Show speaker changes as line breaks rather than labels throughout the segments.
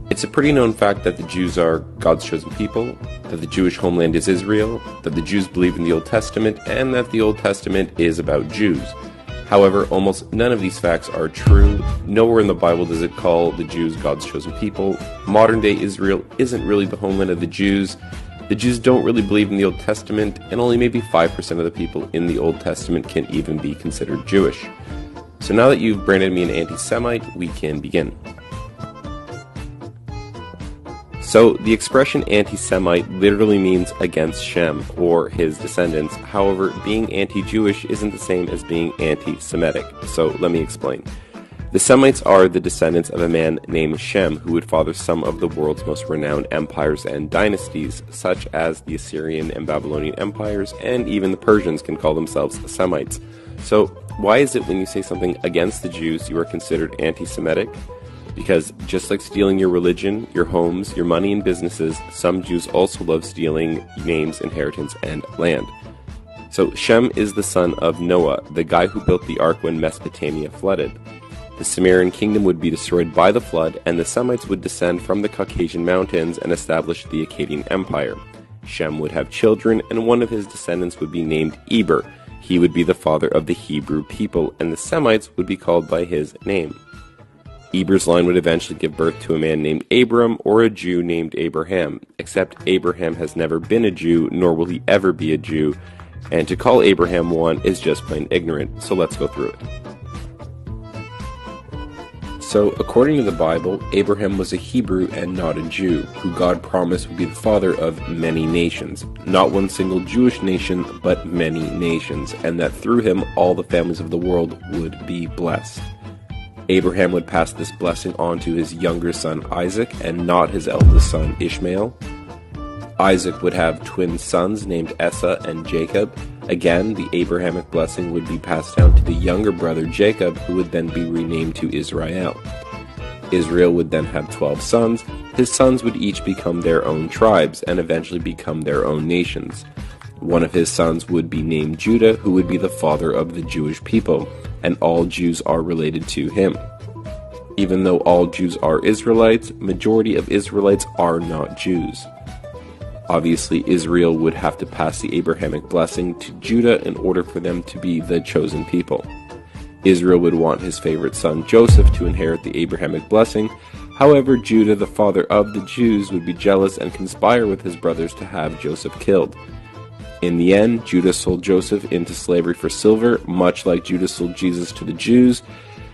It's a pretty known fact that the Jews are God's chosen people, that the Jewish homeland is Israel, that the Jews believe in the Old Testament, and that the Old Testament is about Jews. However, almost none of these facts are true. Nowhere in the Bible does it call the Jews God's chosen people. Modern-day Israel isn't really the homeland of the Jews. The Jews don't really believe in the Old Testament, and only maybe 5% of the people in the Old Testament can even be considered Jewish. So now that you've branded me an anti-Semite, we can begin. So, the expression anti-Semite literally means against Shem, or his descendants. However, being anti-Jewish isn't the same as being anti-Semitic. So, let me explain. The Semites are the descendants of a man named Shem, who would father some of the world's most renowned empires and dynasties, such as the Assyrian and Babylonian empires, and even the Persians can call themselves Semites. So, why is it when you say something against the Jews, you are considered anti-Semitic? Because just like stealing your religion, your homes, your money and businesses, some Jews also love stealing names, inheritance, and land. So Shem is the son of Noah, the guy who built the ark when Mesopotamia flooded. The Sumerian kingdom would be destroyed by the flood, and the Semites would descend from the Caucasian mountains and establish the Akkadian Empire. Shem would have children, and one of his descendants would be named Eber. He would be the father of the Hebrew people, and the Semites would be called by his name. Eber's line would eventually give birth to a man named Abram or a Jew named Abraham, except Abraham has never been a Jew, nor will he ever be a Jew, and to call Abraham one is just plain ignorant, so let's go through it. So, according to the Bible, Abraham was a Hebrew and not a Jew, who God promised would be the father of many nations, not one single Jewish nation, but many nations, and that through him all the families of the world would be blessed. Abraham would pass this blessing on to his younger son Isaac and not his eldest son Ishmael. Isaac would have twin sons named Esau and Jacob. Again, the Abrahamic blessing would be passed down to the younger brother Jacob, who would then be renamed to Israel. Israel would then have 12 sons. His sons would each become their own tribes and eventually become their own nations. One of his sons would be named Judah, who would be the father of the Jewish people, and all Jews are related to him. Even though all Jews are Israelites, majority of Israelites are not Jews. Obviously, Israel would have to pass the Abrahamic blessing to Judah in order for them to be the chosen people. Israel would want his favorite son Joseph to inherit the Abrahamic blessing. However, Judah, the father of the Jews, would be jealous and conspire with his brothers to have Joseph killed. In the end, Judah sold Joseph into slavery for silver, much like Judah sold Jesus to the Jews.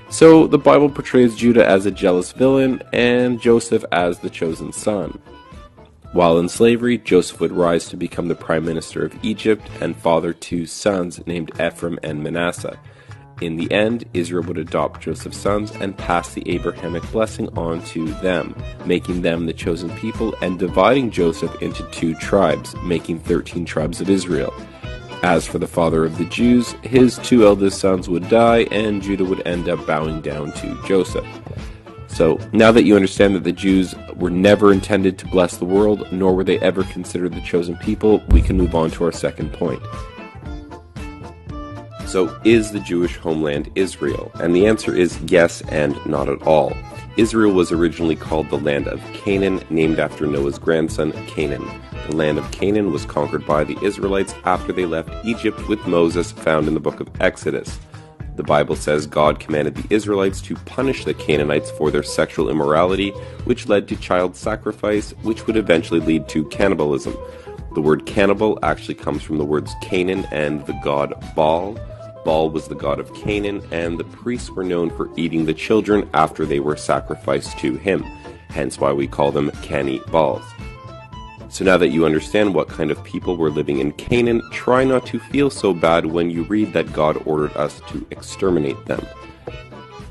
So the Bible portrays Judah as a jealous villain and Joseph as the chosen son. While in slavery, Joseph would rise to become the prime minister of Egypt and father two sons named Ephraim and Manasseh. In the end, Israel would adopt Joseph's sons and pass the Abrahamic blessing on to them, making them the chosen people and dividing Joseph into 2 tribes, making 13 tribes of Israel. As for the father of the Jews, his 2 eldest sons would die and Judah would end up bowing down to Joseph. So, now that you understand that the Jews were never intended to bless the world, nor were they ever considered the chosen people, we can move on to our second point. So, is the Jewish homeland Israel? And the answer is yes and not at all. Israel was originally called the land of Canaan, named after Noah's grandson, Canaan. The land of Canaan was conquered by the Israelites after they left Egypt with Moses, found in the book of Exodus. The Bible says God commanded the Israelites to punish the Canaanites for their sexual immorality, which led to child sacrifice, which would eventually lead to cannibalism. The word cannibal actually comes from the words Canaan and the god Baal. Baal was the god of Canaan, and the priests were known for eating the children after they were sacrificed to him, hence why we call them cannibals. So now that you understand what kind of people were living in Canaan, try not to feel so bad when you read that God ordered us to exterminate them.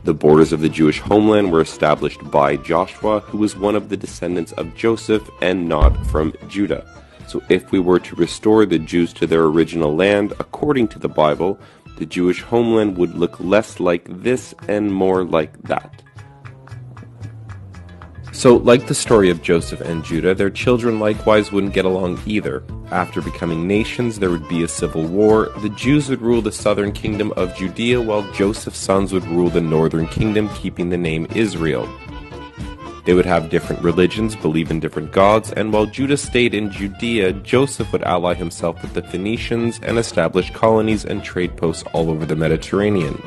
The borders of the Jewish homeland were established by Joshua, who was one of the descendants of Joseph and not from Judah. So if we were to restore the Jews to their original land, according to the Bible, the Jewish homeland would look less like this and more like that. So, like the story of Joseph and Judah, their children likewise wouldn't get along either. After becoming nations, there would be a civil war. The Jews would rule the southern kingdom of Judea, while Joseph's sons would rule the northern kingdom, keeping the name Israel. They would have different religions, believe in different gods, and while Judah stayed in Judea, Joseph would ally himself with the Phoenicians and establish colonies and trade posts all over the Mediterranean.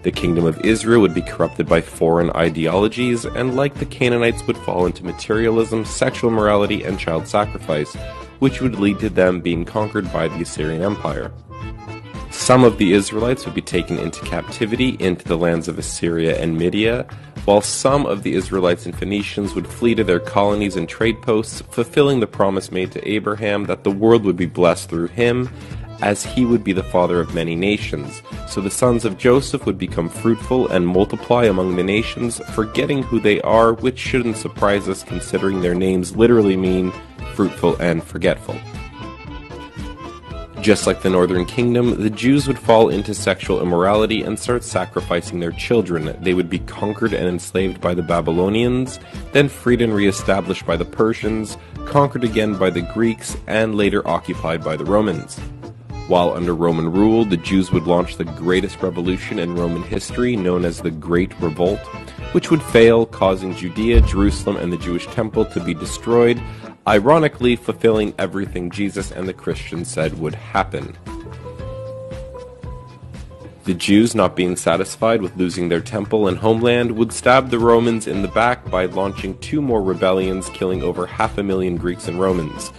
The kingdom of Israel would be corrupted by foreign ideologies, and like the Canaanites would fall into materialism, sexual immorality, and child sacrifice, which would lead to them being conquered by the Assyrian Empire. Some of the Israelites would be taken into captivity into the lands of Assyria and Media, while some of the Israelites and Phoenicians would flee to their colonies and trade posts, fulfilling the promise made to Abraham that the world would be blessed through him, as he would be the father of many nations. So the sons of Joseph would become fruitful and multiply among the nations, forgetting who they are, which shouldn't surprise us considering their names literally mean fruitful and forgetful. Just like the northern kingdom, the Jews would fall into sexual immorality and start sacrificing their children. They would be conquered and enslaved by the Babylonians, then freed and re-established by the Persians, conquered again by the Greeks, and later occupied by the Romans. While under Roman rule, the Jews would launch the greatest revolution in Roman history, known as the Great Revolt, which would fail, causing Judea, Jerusalem, and the Jewish temple to be destroyed, ironically fulfilling everything Jesus and the Christians said would happen. The Jews, not being satisfied with losing their temple and homeland, would stab the Romans in the back by launching 2 more rebellions, killing over 500,000 Greeks and Romans.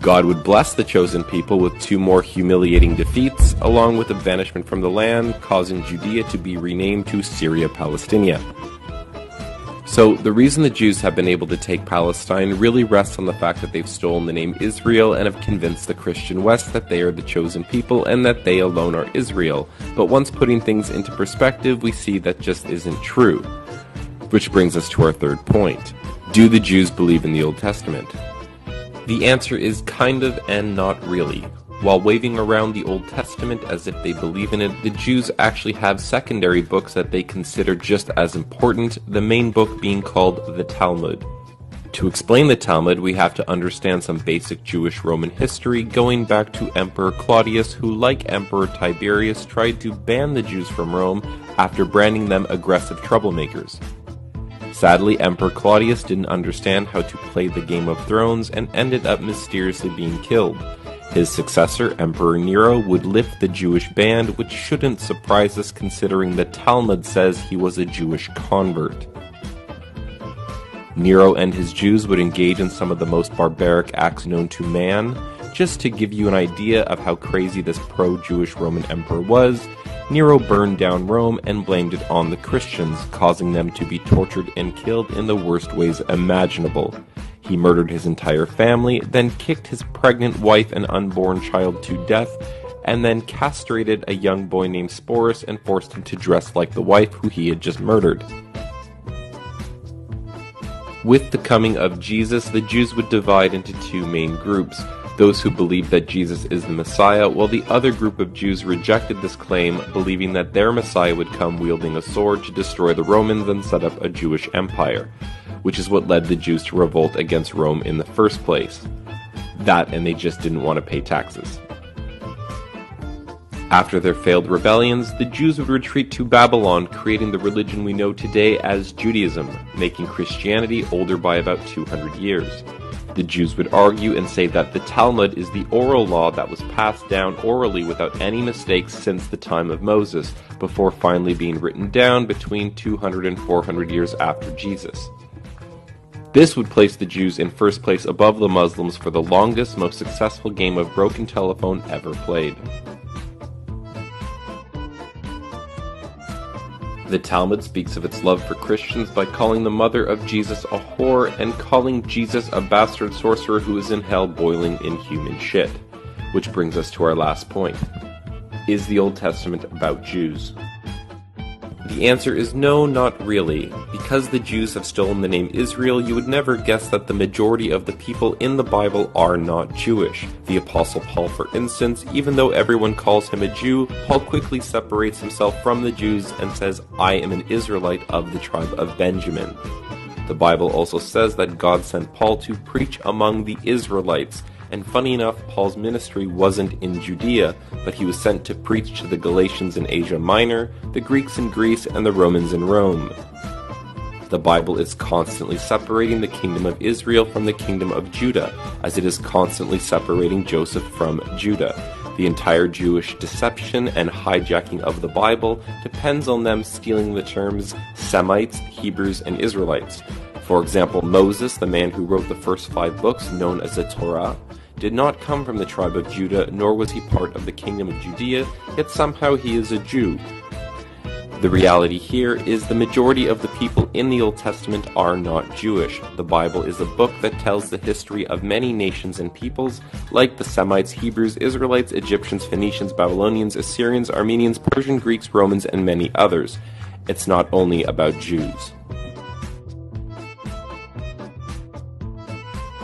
God would bless the chosen people with 2 more humiliating defeats, along with a banishment from the land, causing Judea to be renamed to Syria Palestinia. So the reason the Jews have been able to take Palestine really rests on the fact that they've stolen the name Israel and have convinced the Christian West that they are the chosen people and that they alone are Israel. But once putting things into perspective, we see that just isn't true. Which brings us to our third point. Do the Jews believe in the Old Testament? The answer is kind of and not really. While waving around the Old Testament as if they believe in it, the Jews actually have secondary books that they consider just as important, the main book being called the Talmud. To explain the Talmud, we have to understand some basic Jewish Roman history, going back to Emperor Claudius, who, like Emperor Tiberius, tried to ban the Jews from Rome after branding them aggressive troublemakers. Sadly, Emperor Claudius didn't understand how to play the Game of Thrones and ended up mysteriously being killed. His successor, Emperor Nero, would lift the Jewish ban, which shouldn't surprise us considering the Talmud says he was a Jewish convert. Nero and his Jews would engage in some of the most barbaric acts known to man. Just to give you an idea of how crazy this pro-Jewish Roman emperor was, Nero burned down Rome and blamed it on the Christians, causing them to be tortured and killed in the worst ways imaginable. He murdered his entire family, then kicked his pregnant wife and unborn child to death, and then castrated a young boy named Sporus and forced him to dress like the wife who he had just murdered. With the coming of Jesus, the Jews would divide into 2 main groups. Those who believed that Jesus is the Messiah, while the other group of Jews rejected this claim, believing that their Messiah would come wielding a sword to destroy the Romans and set up a Jewish empire, which is what led the Jews to revolt against Rome in the first place. That, and they just didn't want to pay taxes. After their failed rebellions, the Jews would retreat to Babylon, creating the religion we know today as Judaism, making Christianity older by about 200 years. The Jews would argue and say that the Talmud is the oral law that was passed down orally without any mistakes since the time of Moses, before finally being written down between 200 and 400 years after Jesus. This would place the Jews in first place above the Muslims for the longest, most successful game of broken telephone ever played. The Talmud speaks of its love for Christians by calling the mother of Jesus a whore and calling Jesus a bastard sorcerer who is in hell boiling in human shit. Which brings us to our last point. Is the Old Testament about Jews? The answer is no, not really. Because the Jews have stolen the name Israel, you would never guess that the majority of the people in the Bible are not Jewish. The Apostle Paul, for instance, even though everyone calls him a Jew, Paul quickly separates himself from the Jews and says, "I am an Israelite of the tribe of Benjamin." The Bible also says that God sent Paul to preach among the Israelites. And funny enough, Paul's ministry wasn't in Judea, but he was sent to preach to the Galatians in Asia Minor, the Greeks in Greece, and the Romans in Rome. The Bible is constantly separating the kingdom of Israel from the kingdom of Judah, as it is constantly separating Joseph from Judah. The entire Jewish deception and hijacking of the Bible depends on them stealing the terms Semites, Hebrews, and Israelites. For example, Moses, the man who wrote the first 5 books known as the Torah, did not come from the tribe of Judah, nor was he part of the kingdom of Judea, yet somehow he is a Jew. The reality here is the majority of the people in the Old Testament are not Jewish. The Bible is a book that tells the history of many nations and peoples, like the Semites, Hebrews, Israelites, Egyptians, Phoenicians, Babylonians, Assyrians, Armenians, Persian, Greeks, Romans, and many others. It's not only about Jews.